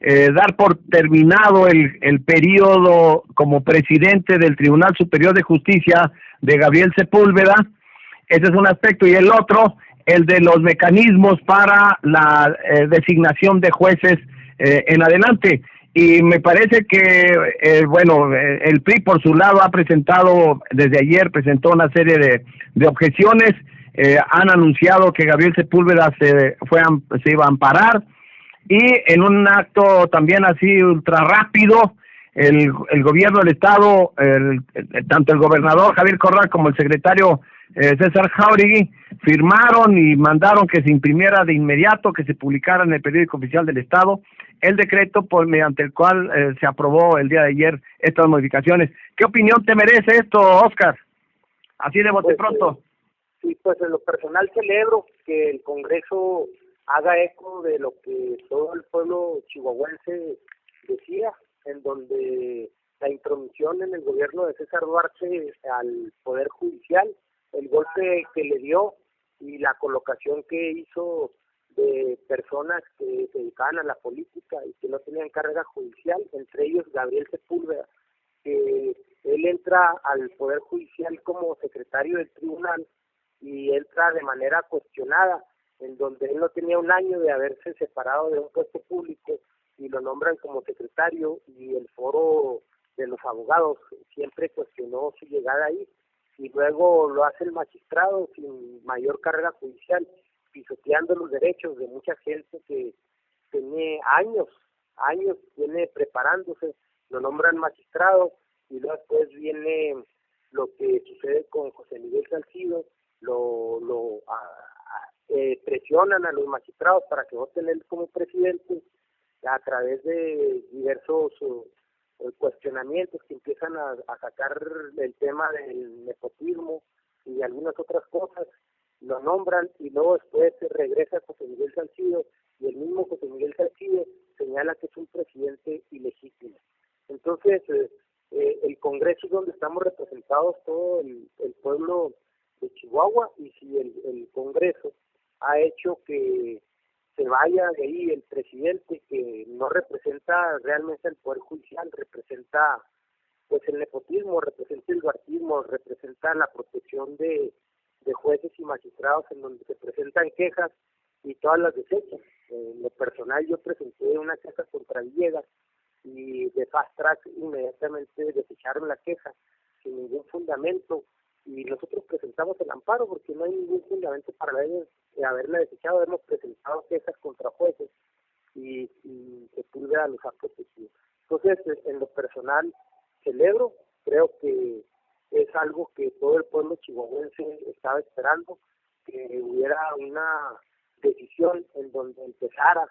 dar por terminado el periodo como presidente del Tribunal Superior de Justicia de Gabriel Sepúlveda. Ese es un aspecto, y el otro, el de los mecanismos para la designación de jueces en adelante. Y me parece que, el PRI por su lado ha presentado, desde ayer presentó una serie de objeciones. Han anunciado que Gabriel Sepúlveda se iba a amparar, y en un acto también así ultra rápido, el gobierno del estado, tanto el gobernador Javier Corral como el secretario César Jáuregui firmaron y mandaron que se imprimiera de inmediato, que se publicara en el periódico oficial del estado el decreto mediante el cual se aprobó el día de ayer estas modificaciones. ¿Qué opinión te merece esto, Oscar? Así de bote pronto. Sí, pues en lo personal celebro que el Congreso haga eco de lo que todo el pueblo chihuahuense decía, en donde la intromisión en el gobierno de César Duarte al Poder Judicial, el golpe que le dio y la colocación que hizo de personas que se dedicaban a la política y que no tenían carrera judicial, entre ellos Gabriel Sepúlveda, que él entra al Poder Judicial como secretario del tribunal y entra de manera cuestionada, en donde él no tenía un año de haberse separado de un puesto público y lo nombran como secretario, y el foro de los abogados siempre cuestionó su llegada ahí, y luego lo hace el magistrado sin mayor carrera judicial, pisoteando los derechos de mucha gente que tiene años viene preparándose, lo nombran magistrado, y luego después viene lo que sucede con José Miguel Salcido, presionan a los magistrados para que voten él como presidente a través de diversos cuestionamientos que empiezan a sacar el tema del nepotismo y algunas otras cosas. Lo nombran y luego después regresa José Miguel Salcido, y el mismo José Miguel Salcido señala que es un presidente ilegítimo. Entonces, el Congreso es donde estamos representados todo el pueblo de Chihuahua, y si el Congreso ha hecho que se vaya de ahí el presidente, que no representa realmente el Poder Judicial, representa pues el nepotismo, representa el duartismo, representa la protección de jueces y magistrados, en donde se presentan quejas y todas las desechan. En lo personal, yo presenté una queja contra Villegas, y de fast track inmediatamente desecharon la queja sin ningún fundamento, y nosotros presentamos el amparo porque no hay ningún fundamento para haberla desechado. Hemos presentado quejas contra jueces y Sepúlveda los ha protegido. Entonces, en lo personal, celebro, creo que es algo que todo el pueblo chihuahuense estaba esperando, que hubiera una decisión en donde empezara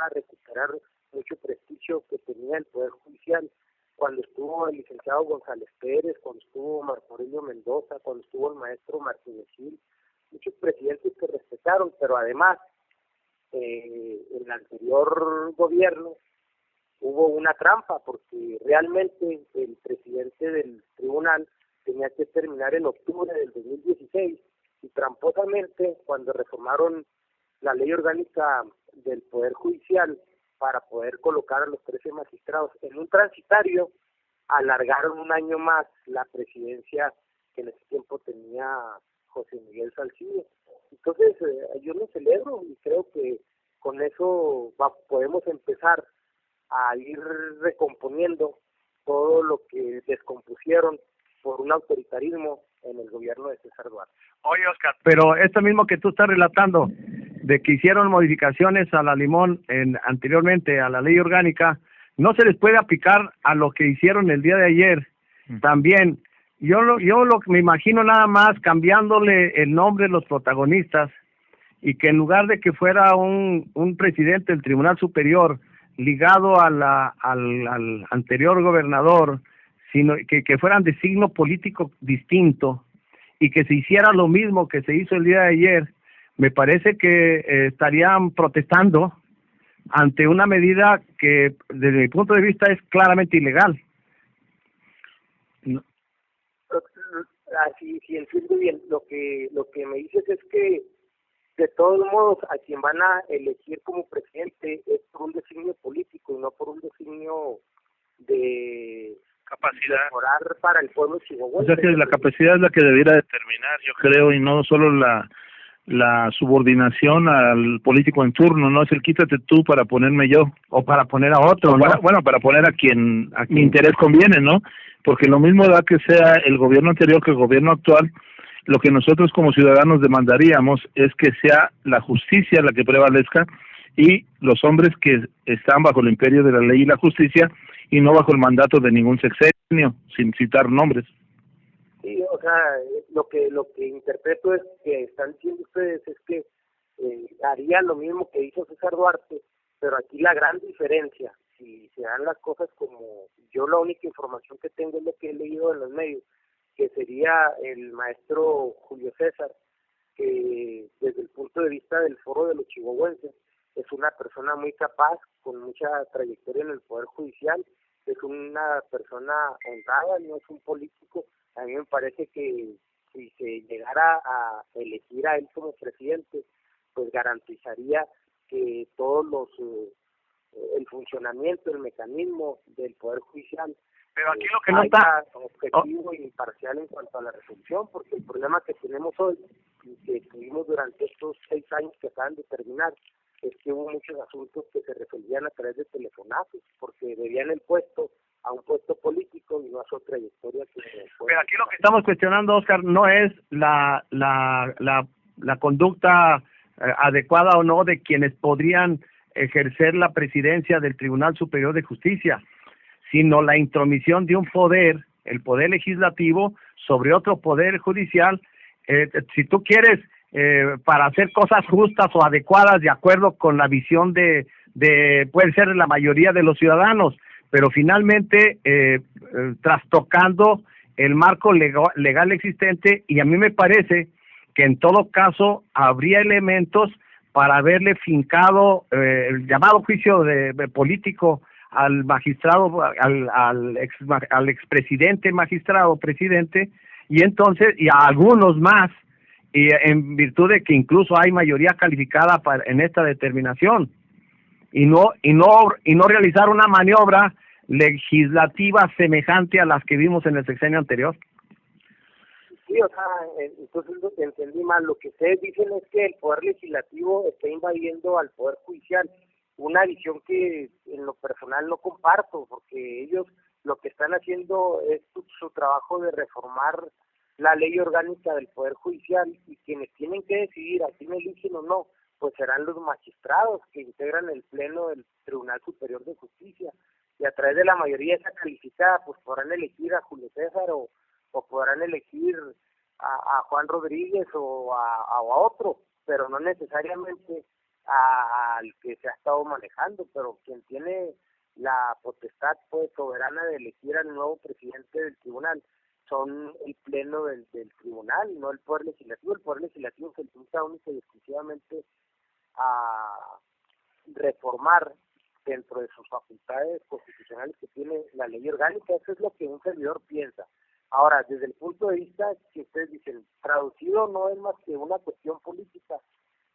a recuperar mucho prestigio que tenía el Poder Judicial. Cuando estuvo el licenciado González Pérez, cuando estuvo Marco Aurelio Mendoza, cuando estuvo el maestro Martínez Gil, muchos presidentes que respetaron, pero además en el anterior gobierno hubo una trampa, porque realmente el presidente del tribunal tenía que terminar en octubre del 2016, y tramposamente, cuando reformaron la ley orgánica del Poder Judicial para poder colocar a los 13 magistrados en un transitario, alargaron un año más la presidencia que en ese tiempo tenía José Miguel Salcido. Entonces, yo lo celebro, y creo que con eso podemos empezar a ir recomponiendo todo lo que descompusieron por un autoritarismo en el gobierno de César Duarte. Oye, Oscar, pero esto mismo que tú estás relatando, de que hicieron modificaciones a la Limón anteriormente a la ley orgánica, no se les puede aplicar a lo que hicieron el día de ayer. También, yo me imagino nada más cambiándole el nombre de los protagonistas, y que en lugar de que fuera un presidente del Tribunal Superior ligado al anterior gobernador, sino que fueran de signo político distinto, y que se hiciera lo mismo que se hizo el día de ayer, me parece que estarían protestando ante una medida que desde mi punto de vista es claramente ilegal. Así, si entiendo bien, lo que me dices es que de todos modos, a quien van a elegir como presidente es por un designio político y no por un designio de capacidad. Mejorar para el pueblo chihuahuense. O sea que la capacidad es la que debiera determinar, yo creo, y no solo la subordinación al político en turno, no es el quítate tú para ponerme yo o para poner a otro, ¿no? Bueno, para poner a quien mi interés conviene, ¿no? Porque lo mismo da que sea el gobierno anterior que el gobierno actual. Lo que nosotros como ciudadanos demandaríamos es que sea la justicia la que prevalezca y los hombres que están bajo el imperio de la ley y la justicia y no bajo el mandato de ningún sexenio, sin citar nombres. Sí, o sea, lo que interpreto es que están diciendo ustedes es que harían lo mismo que hizo César Duarte, pero aquí la gran diferencia, si se dan las cosas como yo, la única información que tengo es lo que he leído en los medios, que sería el maestro Julio César, que desde el punto de vista del foro de los chihuahuenses es una persona muy capaz, con mucha trayectoria en el Poder Judicial, es una persona honrada, no es un político. A mí me parece que si se llegara a elegir a él como presidente, pues garantizaría que todos el funcionamiento, el mecanismo del Poder Judicial, pero aquí lo que no está objetivo e imparcial en cuanto a la resolución, porque el problema que tenemos hoy y que tuvimos durante estos 6 años que acaban de terminar es que hubo muchos asuntos que se resolvían a través de telefonazos, porque debían el puesto a un puesto político y no a su trayectoria. Pero aquí lo que estamos cuestionando, Oscar, no es la conducta adecuada o no de quienes podrían ejercer la presidencia del Tribunal Superior de Justicia, sino la intromisión de un poder, el poder legislativo, sobre otro poder judicial. Si tú quieres, para hacer cosas justas o adecuadas de acuerdo con la visión de puede ser la mayoría de los ciudadanos, pero finalmente trastocando el marco legal existente, y a mí me parece que en todo caso habría elementos para haberle fincado el llamado juicio de político al magistrado, al expresidente magistrado presidente, y entonces y a algunos más, y en virtud de que incluso hay mayoría calificada en esta determinación, y no realizar una maniobra legislativa semejante a las que vimos en el sexenio anterior. Sí, o sea, entonces lo que entendí mal, lo que ustedes dicen es que el Poder Legislativo está invadiendo al Poder Judicial, una visión que en lo personal no comparto, porque ellos lo que están haciendo es su trabajo de reformar la ley orgánica del Poder Judicial, y quienes tienen que decidir a quién eligen o no, pues serán los magistrados que integran el Pleno del Tribunal Superior de Justicia, y a través de la mayoría esa calificada pues podrán elegir a Julio César o podrán elegir a Juan Rodríguez o a otro, pero no necesariamente al que se ha estado manejando. Pero quien tiene la potestad pues soberana de elegir al nuevo presidente del tribunal son el pleno del tribunal, no el Poder Legislativo. El Poder Legislativo se limita única y exclusivamente a reformar dentro de sus facultades constitucionales que tiene la ley orgánica. Eso es lo que un servidor piensa. Ahora, desde el punto de vista que ustedes dicen, traducido no es más que una cuestión política,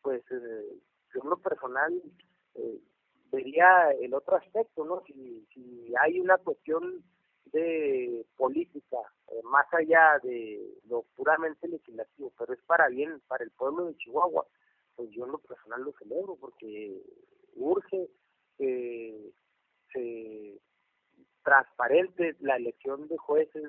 pues yo en lo personal vería el otro aspecto, ¿no? Si hay una cuestión de política, más allá de lo puramente legislativo, pero es para bien, para el pueblo de Chihuahua, pues yo en lo personal lo celebro, porque urge que se transparente la elección de jueces,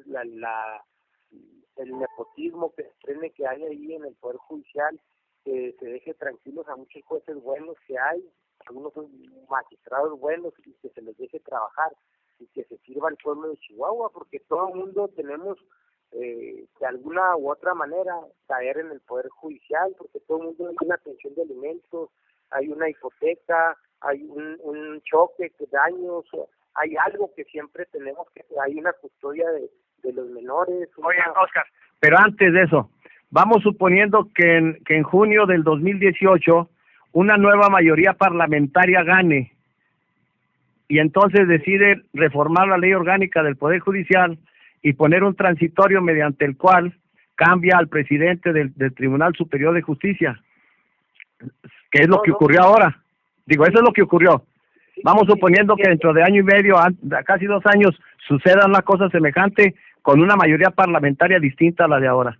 el nepotismo que se cree que hay ahí en el Poder Judicial, que se deje tranquilos a muchos jueces buenos que hay, algunos son magistrados buenos, y que se les deje trabajar y que se sirva al pueblo de Chihuahua, porque todo el mundo tenemos de alguna u otra manera caer en el Poder Judicial, porque todo el mundo hay una pensión de alimentos, hay una hipoteca, hay un choque, daños, hay algo que siempre tenemos, que hay una custodia de los menores. Oye, Oscar, pero antes de eso, vamos suponiendo que en junio del 2018 una nueva mayoría parlamentaria gane y entonces decide reformar la ley orgánica del Poder Judicial y poner un transitorio mediante el cual cambia al presidente del Tribunal Superior de Justicia. ¿Qué es lo que ocurrió ahora? Digo, eso es lo que ocurrió. Vamos suponiendo que dentro de año y medio, casi 2 años, suceda una cosa semejante con una mayoría parlamentaria distinta a la de ahora.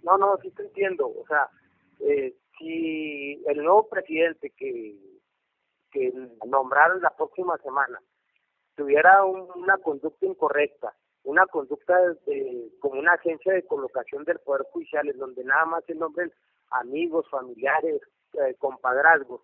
No, sí te entiendo. O sea, si el nuevo presidente que nombraron la próxima semana tuviera una conducta incorrecta, una conducta como una agencia de colocación del Poder Judicial, en donde nada más se nombren amigos, familiares, compadrazgos,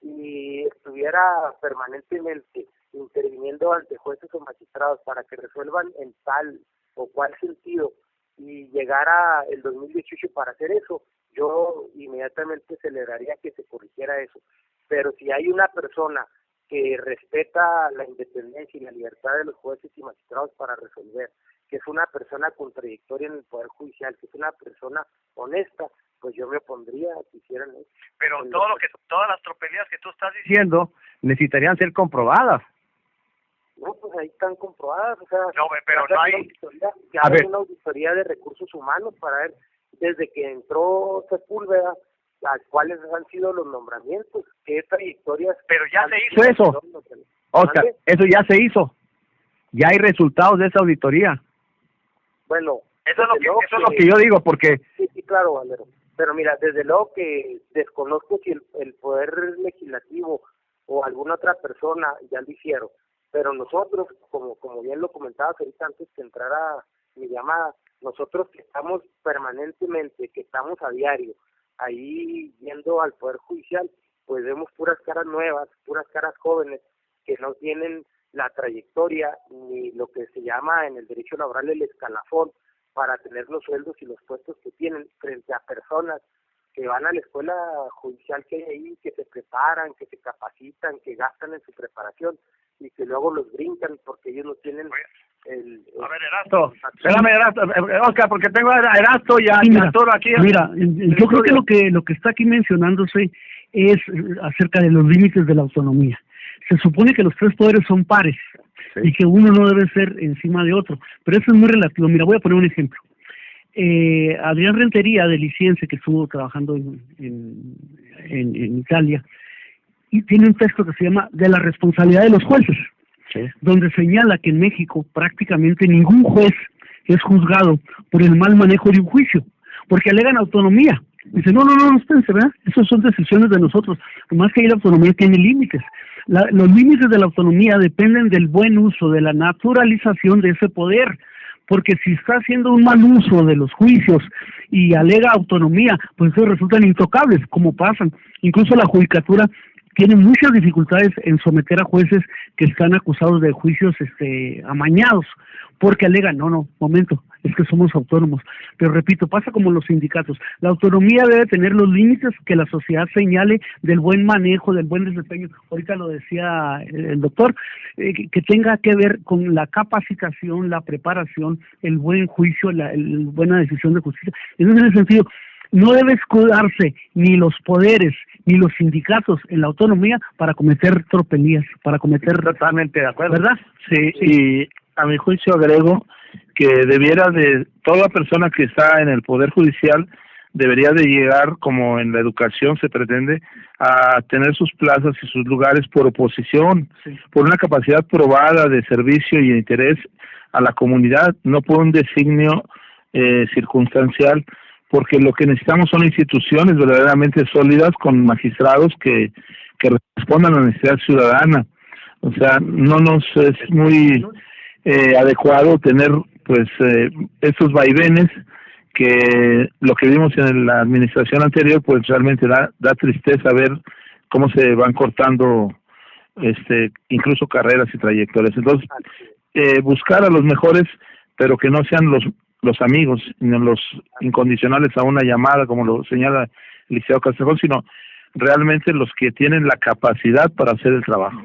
y estuviera permanentemente interviniendo ante jueces o magistrados para que resuelvan en tal o cual sentido, y llegara el 2018 para hacer eso, yo inmediatamente celebraría que se corrigiera eso. Pero si hay una persona que respeta la independencia y la libertad de los jueces y magistrados para resolver, que es una persona con trayectoria en el Poder Judicial, que es una persona honesta, pues yo me opondría a que hicieran eso. Pero todas las tropelías que tú estás diciendo necesitarían ser comprobadas. No, pues ahí están comprobadas, o sea, no, pero no hay... una auditoría de recursos humanos para ver desde que entró Sepúlveda, cuáles han sido los nombramientos, qué trayectorias... Pero ya se hizo eso, Oscar, eso ya se hizo, ya hay resultados de esa auditoría. Bueno, eso es lo que yo digo, porque... Sí, claro, Valero, pero mira, desde luego que desconozco si el Poder Legislativo o alguna otra persona ya lo hicieron, pero nosotros, como bien lo comentabas ahorita antes que entrara mi llamada, nosotros que estamos permanentemente, que estamos a diario ahí yendo al Poder Judicial, pues vemos puras caras nuevas, puras caras jóvenes que no tienen la trayectoria ni lo que se llama en el derecho laboral el escalafón para tener los sueldos y los puestos que tienen frente a personas que van a la escuela judicial que hay ahí, que se preparan, que se capacitan, que gastan en su preparación y que luego los brincan porque ellos no tienen a ver, Erasto, espérame, Erasto, Oscar, porque tengo a Erasto y a Arturo aquí. Mira, yo creo que lo que está aquí mencionándose es acerca de los límites de la autonomía. Se supone que los 3 poderes son pares, sí, y que uno no debe ser encima de otro, pero eso es muy relativo. Mira, voy a poner un ejemplo. Adrián Rentería, de Liciense, que estuvo trabajando en Italia, y tiene un texto que se llama De la responsabilidad de los jueces, sí, donde señala que en México prácticamente ningún juez es juzgado por el mal manejo de un juicio, porque alegan autonomía. Dice, no, espérense, ¿verdad? Esas son decisiones de nosotros. Además que ahí la autonomía tiene límites. Los límites de la autonomía dependen del buen uso, de la naturalización de ese poder, porque si está haciendo un mal uso de los juicios y alega autonomía, pues esos resultan intocables, como pasan. Incluso la judicatura tiene muchas dificultades en someter a jueces que están acusados de juicios amañados, porque alegan, momento, es que somos autónomos. Pero repito, pasa como los sindicatos. La autonomía debe tener los límites que la sociedad señale del buen manejo, del buen desempeño. Ahorita lo decía el doctor, que tenga que ver con la capacitación, la preparación, el buen juicio, la buena decisión de justicia. Entonces, en ese sentido, no debe escudarse ni los poderes ni los sindicatos en la autonomía para cometer tropelías, para cometer... Totalmente de acuerdo. ¿Verdad? Sí, y a mi juicio agrego que debiera de toda persona que está en el Poder Judicial debería de llegar, como en la educación se pretende, a tener sus plazas y sus lugares por oposición, sí, por una capacidad probada de servicio y de interés a la comunidad, no por un designio circunstancial, porque lo que necesitamos son instituciones verdaderamente sólidas con magistrados que respondan a la necesidad ciudadana. O sea, no nos es muy adecuado tener pues estos vaivenes que lo que vimos en la administración anterior pues realmente da tristeza ver cómo se van cortando incluso carreras y trayectorias. Entonces, buscar a los mejores, pero que no sean los amigos, sino los incondicionales a una llamada, como lo señala Liceo Castrejón, sino realmente los que tienen la capacidad para hacer el trabajo.